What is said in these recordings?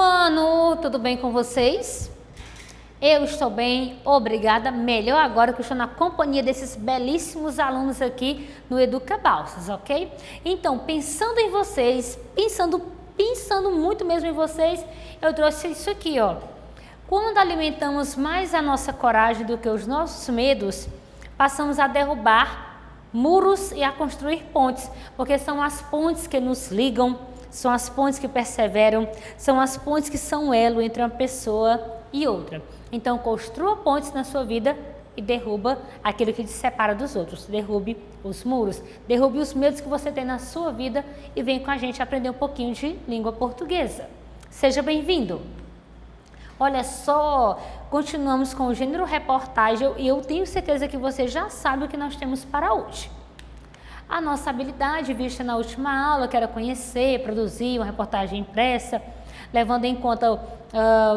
ano, tudo bem com vocês? Eu estou bem, obrigada. Melhor agora que eu estou na companhia desses belíssimos alunos aqui no Educa Balsas, ok? Então, pensando em vocês, pensando muito mesmo em vocês, eu trouxe isso aqui, ó. Quando alimentamos mais a nossa coragem do que os nossos medos, passamos a derrubar muros e a construir pontes, porque são as pontes que nos ligam, são as pontes que perseveram, são as pontes que são elo entre uma pessoa e outra. Então, construa pontes na sua vida e derruba aquilo que te separa dos outros. Derrube os muros, derrube os medos que você tem na sua vida e vem com a gente aprender um pouquinho de língua portuguesa. Seja bem-vindo! Olha só, continuamos com o gênero reportagem e eu tenho certeza que você já sabe o que nós temos para hoje. A nossa habilidade vista na última aula, que era conhecer, produzir uma reportagem impressa, levando em conta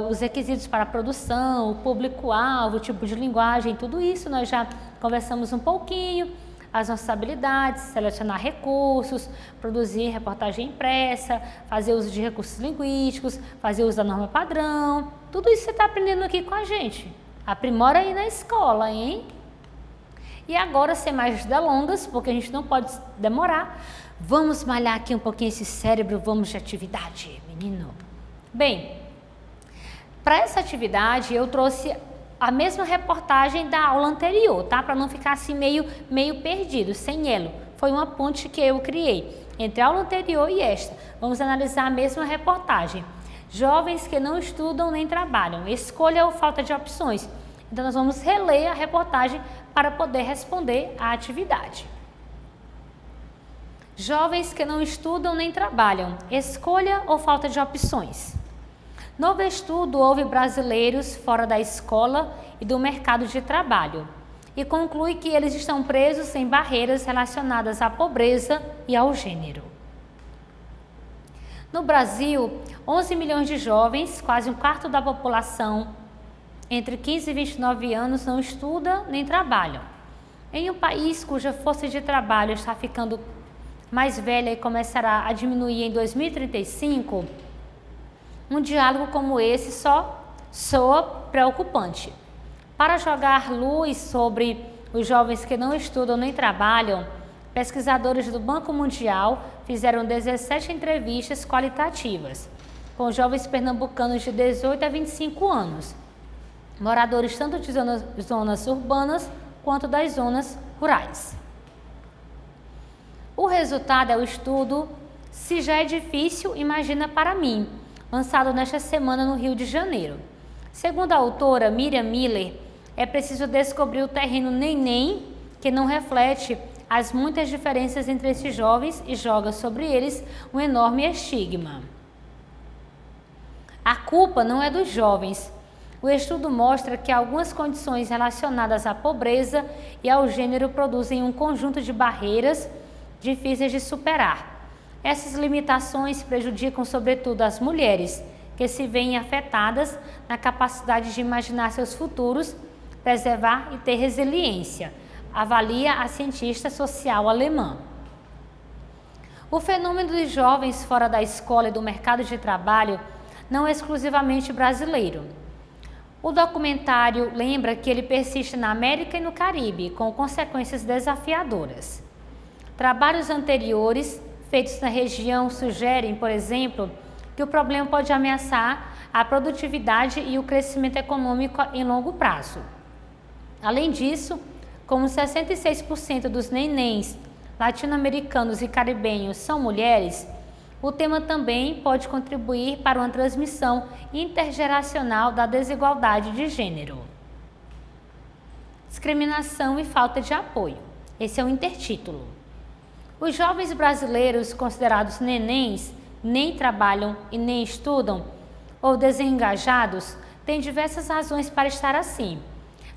os requisitos para a produção, o público-alvo, o tipo de linguagem, tudo isso nós já conversamos um pouquinho, as nossas habilidades, selecionar recursos, produzir reportagem impressa, fazer uso de recursos linguísticos, fazer uso da norma padrão, tudo isso você está aprendendo aqui com a gente. Aprimora aí na escola, hein? E agora, sem mais delongas, porque a gente não pode demorar, vamos malhar aqui um pouquinho esse cérebro, vamos de atividade, menino. Bem, para essa atividade eu trouxe a mesma reportagem da aula anterior, tá? Para não ficar assim meio perdido, sem elo. Foi uma ponte que eu criei entre a aula anterior e esta. Vamos analisar a mesma reportagem. Jovens que não estudam nem trabalham, escolha ou falta de opções. Então nós vamos reler a reportagem para poder responder à atividade. Jovens que não estudam nem trabalham, escolha ou falta de opções. Novo estudo ouve brasileiros fora da escola e do mercado de trabalho e conclui que eles estão presos em barreiras relacionadas à pobreza e ao gênero. No Brasil, 11 milhões de jovens, quase um quarto da população, entre 15 e 29 anos, não estuda nem trabalham. Em um país cuja força de trabalho está ficando mais velha e começará a diminuir em 2035, um diálogo como esse só soa preocupante. Para jogar luz sobre os jovens que não estudam nem trabalham, pesquisadores do Banco Mundial fizeram 17 entrevistas qualitativas com jovens pernambucanos de 18 a 25 anos, moradores tanto de zonas urbanas quanto das zonas rurais. O resultado é o estudo Se Já é Difícil, Imagina para Mim, lançado nesta semana no Rio de Janeiro. Segundo a autora Miriam Miller, é preciso descobrir o terreno neném que não reflete as muitas diferenças entre esses jovens e joga sobre eles um enorme estigma. A culpa não é dos jovens. O estudo mostra que algumas condições relacionadas à pobreza e ao gênero produzem um conjunto de barreiras difíceis de superar. Essas limitações prejudicam sobretudo as mulheres, que se veem afetadas na capacidade de imaginar seus futuros, preservar e ter resiliência, avalia a cientista social alemã. O fenômeno dos jovens fora da escola e do mercado de trabalho não é exclusivamente brasileiro. O documentário lembra que ele persiste na América e no Caribe, com consequências desafiadoras. Trabalhos anteriores feitos na região sugerem, por exemplo, que o problema pode ameaçar a produtividade e o crescimento econômico em longo prazo. Além disso, como 66% dos nenéns latino-americanos e caribenhos são mulheres, o tema também pode contribuir para uma transmissão intergeracional da desigualdade de gênero. Discriminação e falta de apoio. Esse é o intertítulo. Os jovens brasileiros considerados nenéns nem trabalham e nem estudam ou desengajados têm diversas razões para estar assim.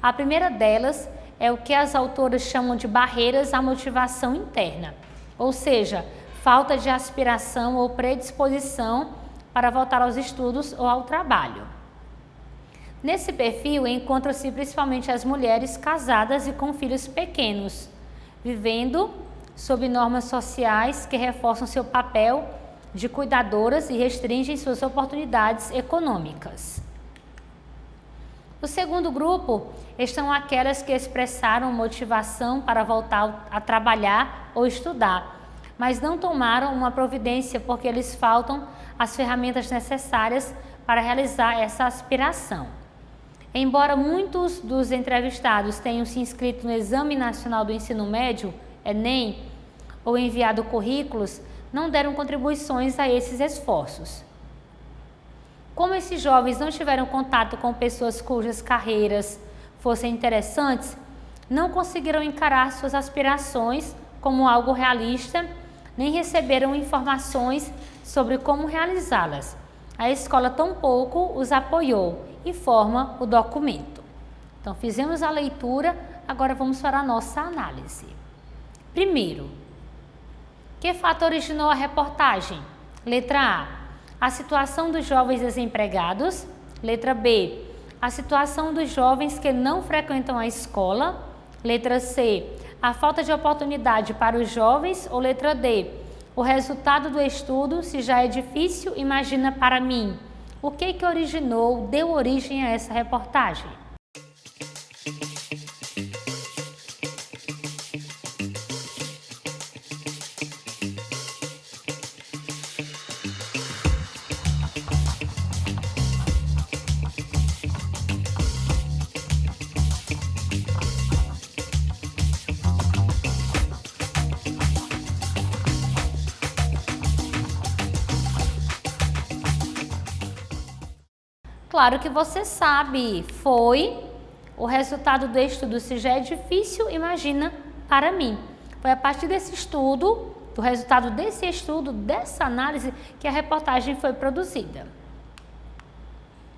A primeira delas é o que as autoras chamam de barreiras à motivação interna, ou seja, falta de aspiração ou predisposição para voltar aos estudos ou ao trabalho. Nesse perfil encontram-se principalmente as mulheres casadas e com filhos pequenos, vivendo sob normas sociais que reforçam seu papel de cuidadoras e restringem suas oportunidades econômicas. O segundo grupo estão aquelas que expressaram motivação para voltar a trabalhar ou estudar, mas não tomaram uma providência porque lhes faltam as ferramentas necessárias para realizar essa aspiração. Embora muitos dos entrevistados tenham se inscrito no Exame Nacional do Ensino Médio, Enem, ou enviado currículos, não deram contribuições a esses esforços. Como esses jovens não tiveram contato com pessoas cujas carreiras fossem interessantes, não conseguiram encarar suas aspirações como algo realista, nem receberam informações sobre como realizá-las. A escola tampouco os apoiou, informa o documento. Então, fizemos a leitura, agora vamos para a nossa análise. Primeiro, que fato originou a reportagem? Letra A. A situação dos jovens desempregados. Letra B. A situação dos jovens que não frequentam a escola. Letra C. A falta de oportunidade para os jovens. Ou letra D. O resultado do estudo, se já é difícil, imagina para mim. O que originou, deu origem a essa reportagem? Claro que você sabe, foi o resultado do estudo. Se já é difícil, imagina para mim. Foi a partir desse estudo, do resultado desse estudo, dessa análise, que a reportagem foi produzida.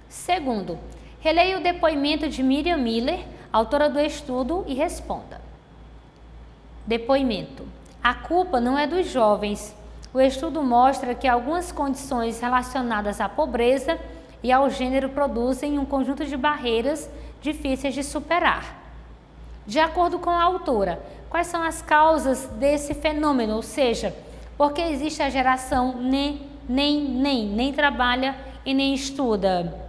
Segundo, releia o depoimento de Miriam Miller, autora do estudo, e responda. Depoimento. A culpa não é dos jovens. O estudo mostra que algumas condições relacionadas à pobreza e ao gênero produzem um conjunto de barreiras difíceis de superar. De acordo com a autora, quais são as causas desse fenômeno? Ou seja, por que existe a geração nem trabalha e nem estuda?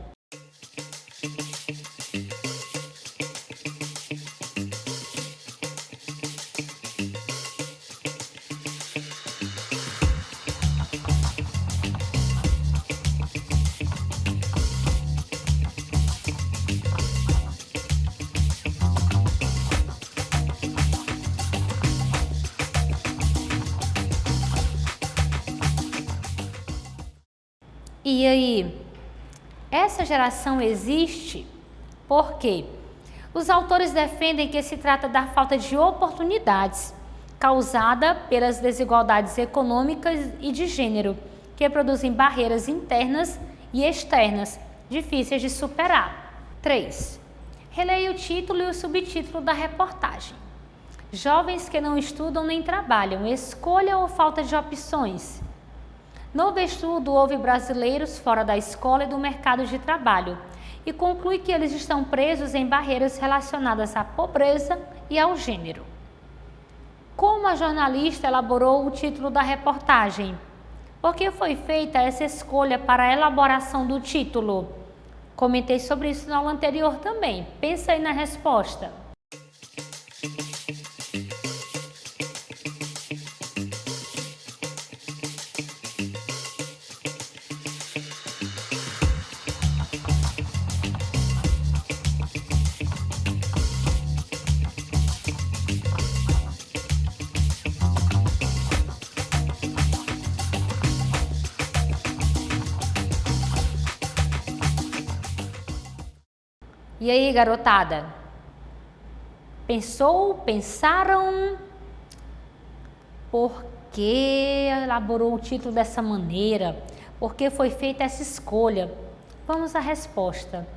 E aí, essa geração existe porque os autores defendem que se trata da falta de oportunidades causada pelas desigualdades econômicas e de gênero, que produzem barreiras internas e externas difíceis de superar. 3. Releia o título e o subtítulo da reportagem. Jovens que não estudam nem trabalham, escolha ou falta de opções. Novo estudo ouve brasileiros fora da escola e do mercado de trabalho e conclui que eles estão presos em barreiras relacionadas à pobreza e ao gênero. Como a jornalista elaborou o título da reportagem? Por que foi feita essa escolha para a elaboração do título? Comentei sobre isso na aula anterior também. Pensa aí na resposta. E aí, garotada? Pensaram? Por que elaborou o título dessa maneira? Por que foi feita essa escolha? Vamos à resposta.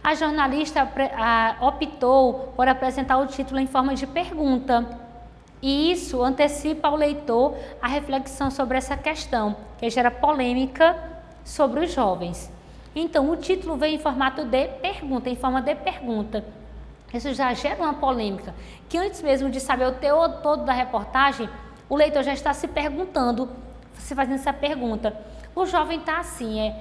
A jornalista optou por apresentar o título em forma de pergunta. E isso antecipa ao leitor a reflexão sobre essa questão, que gera polêmica sobre os jovens. Então, o título vem em formato de pergunta, em forma de pergunta. Isso já gera uma polêmica, que antes mesmo de saber o teor todo da reportagem, o leitor já está se perguntando você fazendo essa pergunta, o jovem está assim,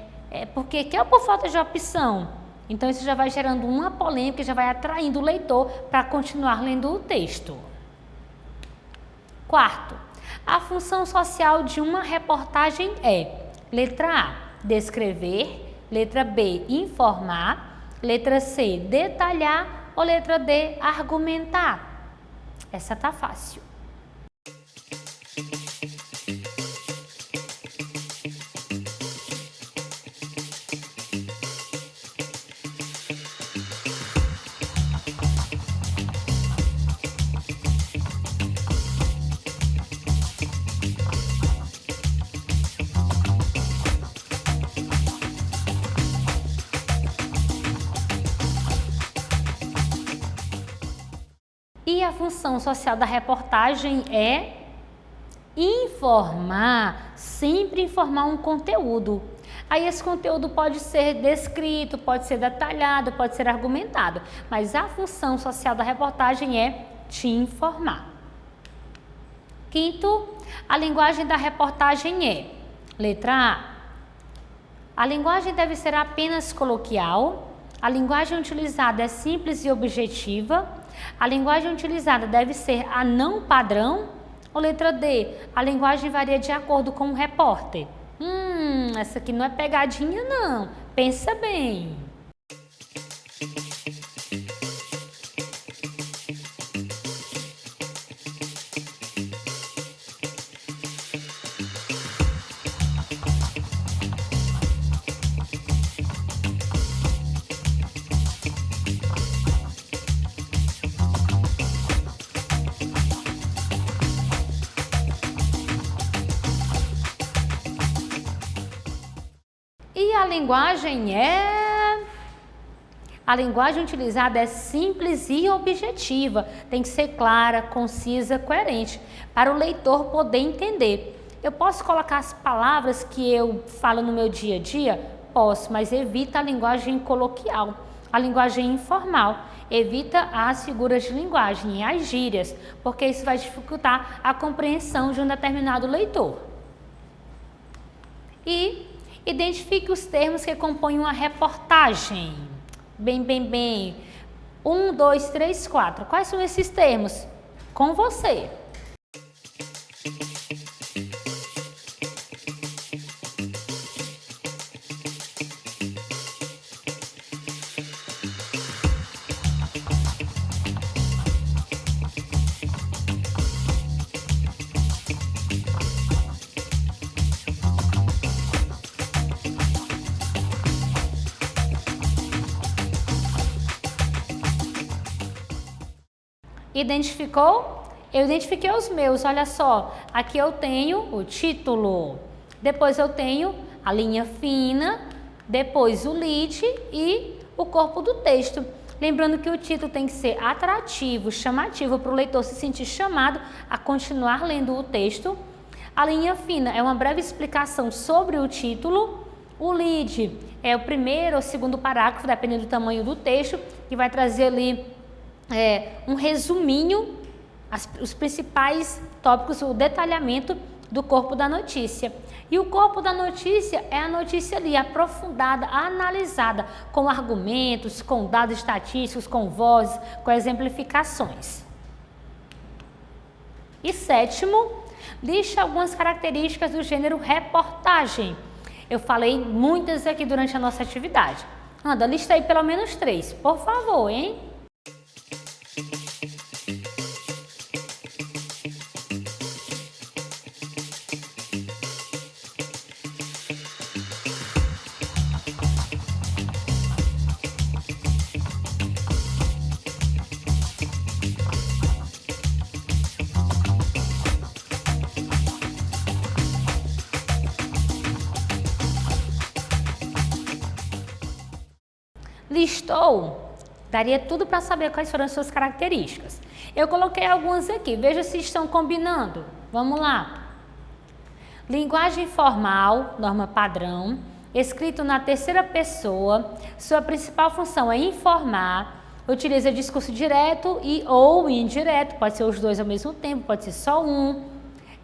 porque quer ou por falta de opção? Então isso já vai gerando uma polêmica, já vai atraindo o leitor para continuar lendo o texto. Quarto, a função social de uma reportagem é: letra A, descrever, letra B, informar, letra C, detalhar ou letra D, argumentar. Essa tá fácil. E a função social da reportagem é informar, sempre informar um conteúdo. Aí esse conteúdo pode ser descrito, pode ser detalhado, pode ser argumentado, mas a função social da reportagem é te informar. Quinto, a linguagem da reportagem é: letra A, a linguagem deve ser apenas coloquial, a linguagem utilizada é simples e objetiva, a linguagem utilizada deve ser a não padrão, ou letra D, a linguagem varia de acordo com o repórter. Essa aqui não é pegadinha não, pensa bem. E a linguagem A linguagem utilizada é simples e objetiva, tem que ser clara, concisa, coerente, para o leitor poder entender. Eu posso colocar as palavras que eu falo no meu dia a dia? Posso, mas evita a linguagem coloquial, a linguagem informal. Evita as figuras de linguagem e as gírias, porque isso vai dificultar a compreensão de um determinado leitor. E identifique os termos que compõem uma reportagem. Bem. 1, 2, 3, 4. Quais são esses termos? Com você. Identificou? Eu identifiquei os meus, olha só. Aqui eu tenho o título, depois eu tenho a linha fina, depois o lead e o corpo do texto. Lembrando que o título tem que ser atrativo, chamativo, para o leitor se sentir chamado a continuar lendo o texto. A linha fina é uma breve explicação sobre o título. O lead é o primeiro ou segundo parágrafo, dependendo do tamanho do texto, que vai trazer ali um resuminho, os principais tópicos, o detalhamento do corpo da notícia. E o corpo da notícia é a notícia ali aprofundada, analisada, com argumentos, com dados estatísticos, com vozes, com exemplificações. E sétimo, liste algumas características do gênero reportagem. Eu falei muitas aqui durante a nossa atividade. Anda, lista aí pelo menos 3, por favor, hein? Listou? Daria tudo para saber quais foram as suas características. Eu coloquei algumas aqui, veja se estão combinando. Vamos lá. Linguagem formal, norma padrão, escrito na terceira pessoa, sua principal função é informar, utiliza discurso direto e ou indireto, pode ser os dois ao mesmo tempo, pode ser só um.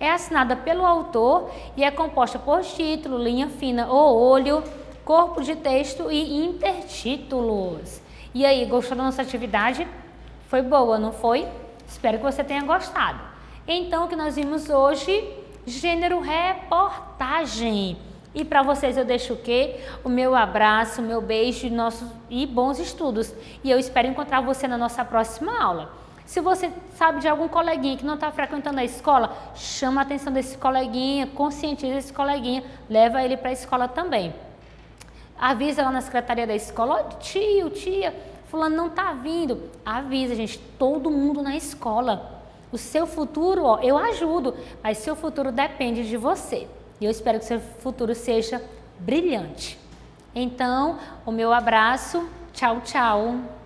é assinada pelo autor e é composta por título, linha fina ou olho, corpo de texto e intertítulos. E aí, gostou da nossa atividade? Foi boa, não foi? Espero que você tenha gostado. Então, o que nós vimos hoje, gênero reportagem. E para vocês eu deixo o quê? O meu abraço, o meu beijo e bons estudos. E eu espero encontrar você na nossa próxima aula. Se você sabe de algum coleguinha que não está frequentando a escola, chama a atenção desse coleguinha, conscientiza esse coleguinha, leva ele para a escola também. Avisa lá na secretaria da escola, ó, tio, tia, fulano não está vindo. Avisa, gente, todo mundo na escola. O seu futuro, ó, eu ajudo, mas seu futuro depende de você. E eu espero que seu futuro seja brilhante. Então, o meu abraço, tchau, tchau.